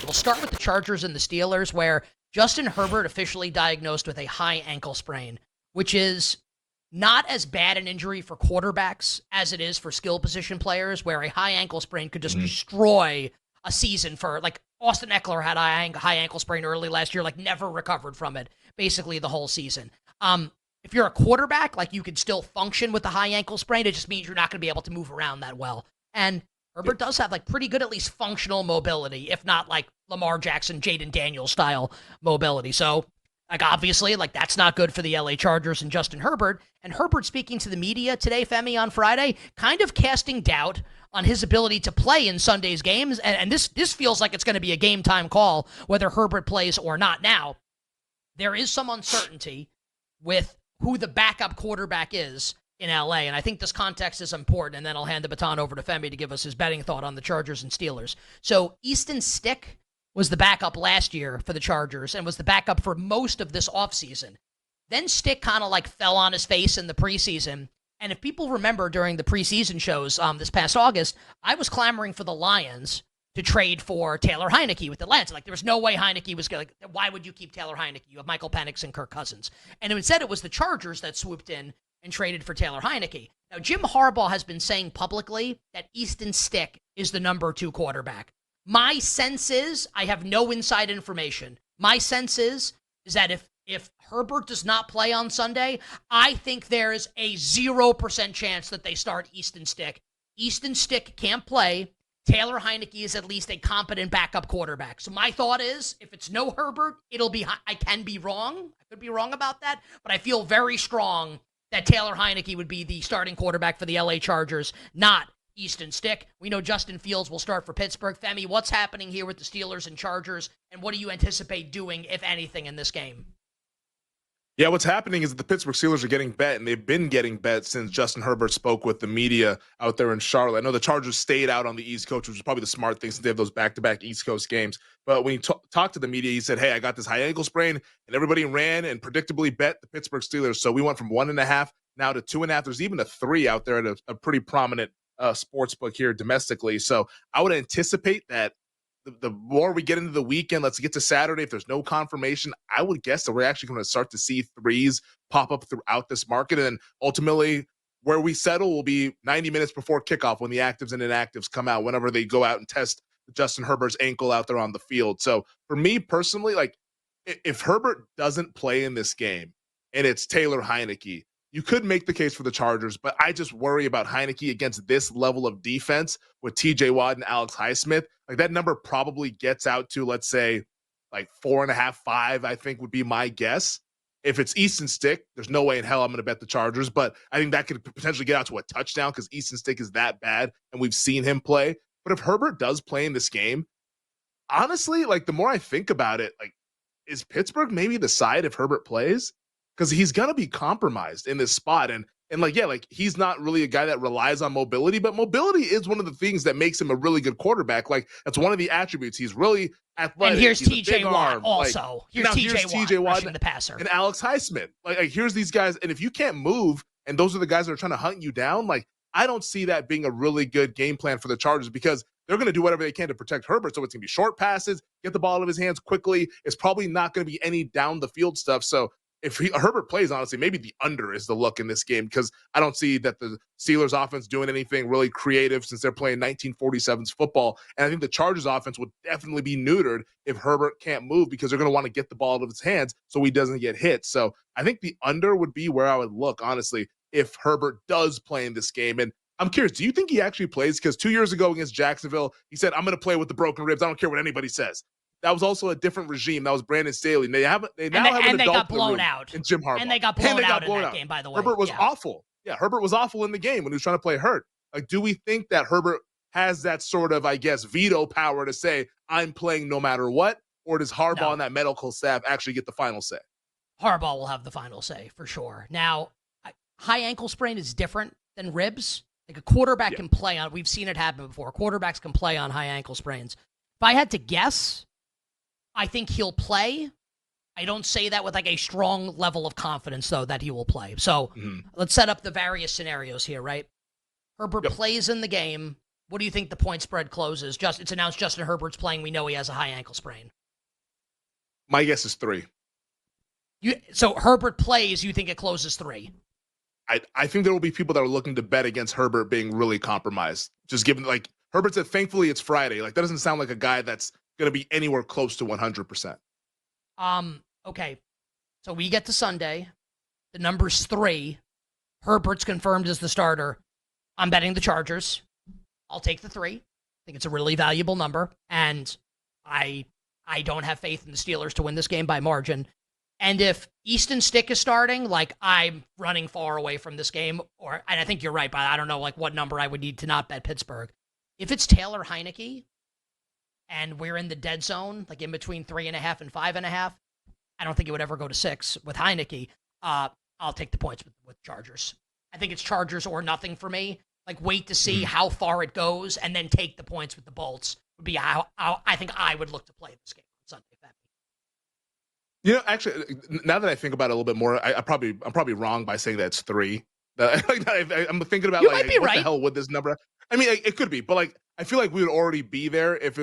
We'll start with the Chargers and the Steelers, where Justin Herbert officially diagnosed with a high ankle sprain, which is not as bad an injury for quarterbacks as it is for skill position players, where a high ankle sprain could just destroy a season for, like, Austin Eckler had a high ankle sprain early last year, like, never recovered from it, basically the whole season. If you're a quarterback, like, you could still function with the high ankle sprain. It just means you're not going to be able to move around that well. And Herbert does have, like, pretty good, at least functional mobility, if not, like, Lamar Jackson, Jaden Daniels style mobility. So, like, obviously, like, that's not good for the LA Chargers and Justin Herbert. And Herbert speaking to the media today, Femi, on Friday, kind of casting doubt on his ability to play in Sunday's games. And this feels like it's going to be a game time call, whether Herbert plays or not. Now, there is some uncertainty with who the backup quarterback is in LA, and I think this context is important, and then I'll hand the baton over to Femi to give us his betting thought on the Chargers and Steelers. So Easton Stick was the backup last year for the Chargers and was the backup for most of this offseason. Then Stick kind of, like, fell on his face in the preseason, and if people remember during the preseason shows this past August, I was clamoring for the Lions to trade for Taylor Heineke with Atlanta. Like, there was no way Heineke was going to, like, why would you keep Taylor Heineke? You have Michael Penix and Kirk Cousins. And instead, it was the Chargers that swooped in and traded for Taylor Heineke. Now, Jim Harbaugh has been saying publicly that Easton Stick is the number 2 quarterback. My sense is, I have no inside information. My sense is that if Herbert does not play on Sunday, I think there is a 0% chance that they start Easton Stick. Easton Stick can't play. Taylor Heineke is at least a competent backup quarterback. So my thought is, if it's no Herbert, I can be wrong. I could be wrong about that, but I feel very strong that Taylor Heineke would be the starting quarterback for the LA Chargers, not Easton Stick. We know Justin Fields will start for Pittsburgh. Femi, what's happening here with the Steelers and Chargers, and what do you anticipate doing, if anything, in this game? Yeah, what's happening is that the Pittsburgh Steelers are getting bet, and they've been getting bet since Justin Herbert spoke with the media out there in Charlotte. I know the Chargers stayed out on the East Coast, which is probably the smart thing since they have those back-to-back East Coast games. But when he talked to the media, he said, hey, I got this high ankle sprain, and everybody ran and predictably bet the Pittsburgh Steelers. So we went from 1.5 now to 2.5. There's even a 3 out there at a pretty prominent sports book here domestically. So I would anticipate that the more we get into the weekend, let's get to Saturday. If there's no confirmation, I would guess that we're actually going to start to see 3s pop up throughout this market. And ultimately, where we settle will be 90 minutes before kickoff when the actives and inactives come out, whenever they go out and test Justin Herbert's ankle out there on the field. So for me personally, like, if Herbert doesn't play in this game and it's Taylor Heineke, you could make the case for the Chargers, but I just worry about Heineke against this level of defense with TJ Watt and Alex Highsmith. Like, that number probably gets out to, let's say, like 4.5, 5, I think would be my guess. If it's Easton Stick, there's no way in hell I'm going to bet the Chargers, but I think that could potentially get out to a touchdown because Easton Stick is that bad, and we've seen him play. But if Herbert does play in this game, honestly, like, the more I think about it, like, is Pittsburgh maybe the side if Herbert plays? Because he's going to be compromised in this spot. And like, yeah, like, he's not really a guy that relies on mobility, but mobility is one of the things that makes him a really good quarterback. Like, that's one of the attributes. He's really athletic. And here's TJ TJ Watt arm. also. Like, here's TJ Watt rushing the passer. And Alex Highsmith. Like, here's these guys. And if you can't move, and those are the guys that are trying to hunt you down, like, I don't see that being a really good game plan for the Chargers, because they're going to do whatever they can to protect Herbert. So it's going to be short passes, get the ball out of his hands quickly. It's probably not going to be any down the field stuff. So if Herbert plays, honestly, maybe the under is the look in this game, because I don't see that the Steelers offense doing anything really creative since they're playing 1947's football. And I think the Chargers offense would definitely be neutered if Herbert can't move, because they're going to want to get the ball out of his hands so he doesn't get hit. So I think the under would be where I would look, honestly, if Herbert does play in this game. And I'm curious, do you think he actually plays? Because 2 years ago against Jacksonville, he said, I'm going to play with the broken ribs. I don't care what anybody says. That was also a different regime. That was Brandon Staley. They now have an adult got blown out. In Jim Harbaugh. And they got blown out in that game, by the way. Herbert was awful. Yeah, Herbert was awful in the game when he was trying to play hurt. Like, do we think that Herbert has that sort of, I guess, veto power to say, I'm playing no matter what? Or does Harbaugh and that medical staff actually get the final say? Harbaugh will have the final say, for sure. Now, high ankle sprain is different than ribs. Like, a quarterback can play on, we've seen it happen before. Quarterbacks can play on high ankle sprains. If I had to guess, I think he'll play. I don't say that with, like, a strong level of confidence, though, that he will play. So let's set up the various scenarios here, right? Herbert plays in the game. What do you think the point spread closes? It's announced Justin Herbert's playing. We know he has a high ankle sprain. My guess is 3. So Herbert plays, you think it closes 3? I think there will be people that are looking to bet against Herbert being really compromised. Just given, like, Herbert said, thankfully it's Friday. Like, that doesn't sound like a guy that's going to be anywhere close to 100%. Okay. So we get to Sunday. The number's 3. Herbert's confirmed as the starter. I'm betting the Chargers. I'll take the 3. I think it's a really valuable number. And I don't have faith in the Steelers to win this game by margin. And if Easton Stick is starting, like, I'm running far away from this game. And I think you're right, but I don't know, like, what number I would need to not bet Pittsburgh. If it's Taylor Heineke and we're in the dead zone, like in between 3.5 and 5.5, I don't think it would ever go to 6 with Heineke. I'll take the points with Chargers. I think it's Chargers or nothing for me. Like, wait to see how far it goes and then take the points with the Bolts would be how I think I would look to play this game on Sunday. You know, actually, now that I think about it a little bit more, I'm probably wrong by saying that it's 3. I'm thinking about, you like, might be what right. the hell would this number? I mean, it could be, but, like, I feel like we would already be there if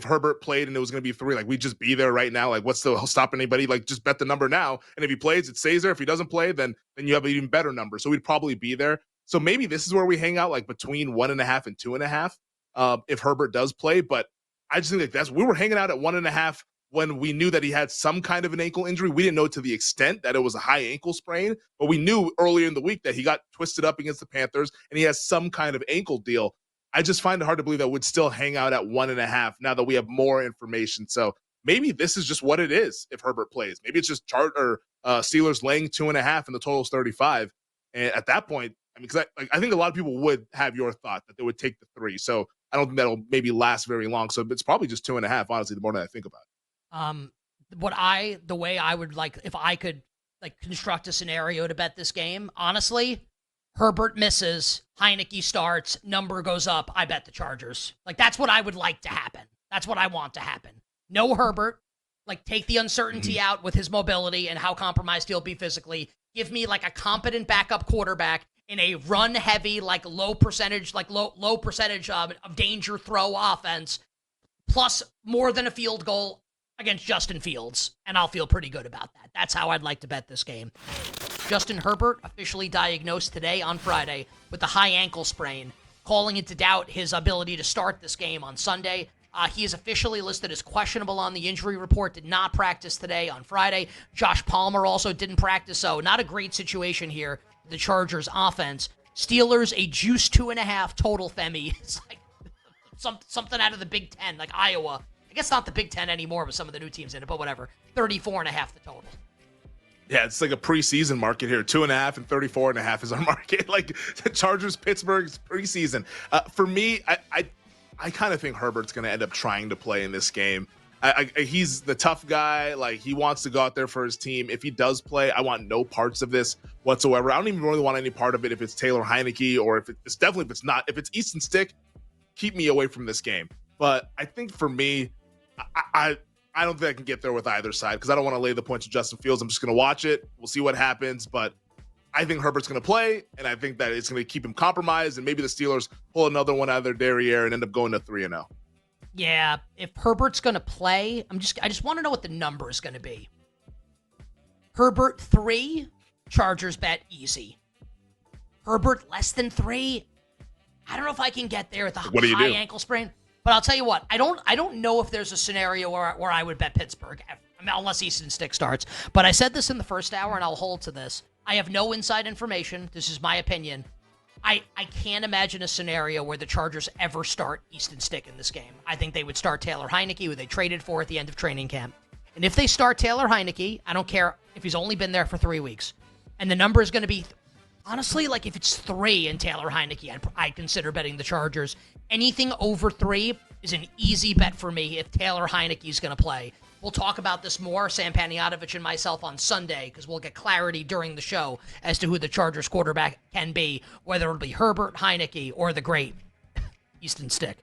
Herbert played and it was going to be 3. Like, we'd just be there right now. Like, what's the stopping anybody? Like, just bet the number now. And if he plays, it stays there. If he doesn't play, then you have an even better number. So we'd probably be there. So maybe this is where we hang out, like between 1.5 and 2.5, if Herbert does play. But I just think that we were hanging out at 1.5 when we knew that he had some kind of an ankle injury. We didn't know to the extent that it was a high ankle sprain, but we knew earlier in the week that he got twisted up against the Panthers and he has some kind of ankle deal. I just find it hard to believe that we'd still hang out at 1.5 now that we have more information. So maybe this is just what it is if Herbert plays. Maybe it's just Steelers laying 2.5 and the total is 35. And at that point, I mean, because I think a lot of people would have your thought that they would take the 3. So I don't think that'll maybe last very long. So it's probably just 2.5, honestly, the more that I think about it. The way I would like, if I could like construct a scenario to bet this game, honestly, Herbert misses, Heineke starts, number goes up, I bet the Chargers. Like, that's what I would like to happen. That's what I want to happen. No Herbert, like, take the uncertainty out with his mobility and how compromised he'll be physically. Give me like a competent backup quarterback in a run heavy, like low percentage of danger throw offense, plus more than a field goal against Justin Fields, and I'll feel pretty good about that. That's how I'd like to bet this game. Justin Herbert officially diagnosed today on Friday with a high ankle sprain, calling into doubt his ability to start this game on Sunday. He is officially listed as questionable on the injury report, did not practice today on Friday. Josh Palmer also didn't practice, so not a great situation here for the Chargers offense. Steelers, a juice 2.5 total, Femi. It's like something out of the Big Ten, like Iowa. I guess not the Big Ten anymore with some of the new teams in it, but whatever. 34.5 the total. Yeah, it's like a preseason market here. 2.5 and 34.5 is our market. Like the Chargers, Pittsburgh's preseason. For me, I kind of think Herbert's going to end up trying to play in this game. He's the tough guy. Like, he wants to go out there for his team. If he does play, I want no parts of this whatsoever. I don't even really want any part of it if it's Taylor Heineke or if it's not. If it's Easton Stick, keep me away from this game. But I think for me, I don't think I can get there with either side because I don't want to lay the points to Justin Fields. I'm just going to watch it. We'll see what happens. But I think Herbert's going to play, and I think that it's going to keep him compromised, and maybe the Steelers pull another one out of their derriere and end up going to 3-0. Yeah, if Herbert's going to play, I just want to know what the number is going to be. Herbert 3, Chargers bet easy. Herbert less than 3, I don't know if I can get there with a high ankle sprain. But I'll tell you what, I don't know if there's a scenario where I would bet Pittsburgh, unless Easton Stick starts. But I said this in the first hour, and I'll hold to this. I have no inside information. This is my opinion. I can't imagine a scenario where the Chargers ever start Easton Stick in this game. I think they would start Taylor Heineke, who they traded for at the end of training camp. And if they start Taylor Heineke, I don't care if he's only been there for 3 weeks. And the number is going to be, honestly, like if it's 3 and Taylor Heineke, I'd consider betting the Chargers. Anything over 3 is an easy bet for me if Taylor Heineke is going to play. We'll talk about this more, Sam Panayotovich and myself, on Sunday, because we'll get clarity during the show as to who the Chargers quarterback can be, whether it'll be Herbert, Heineke, or the great Easton Stick.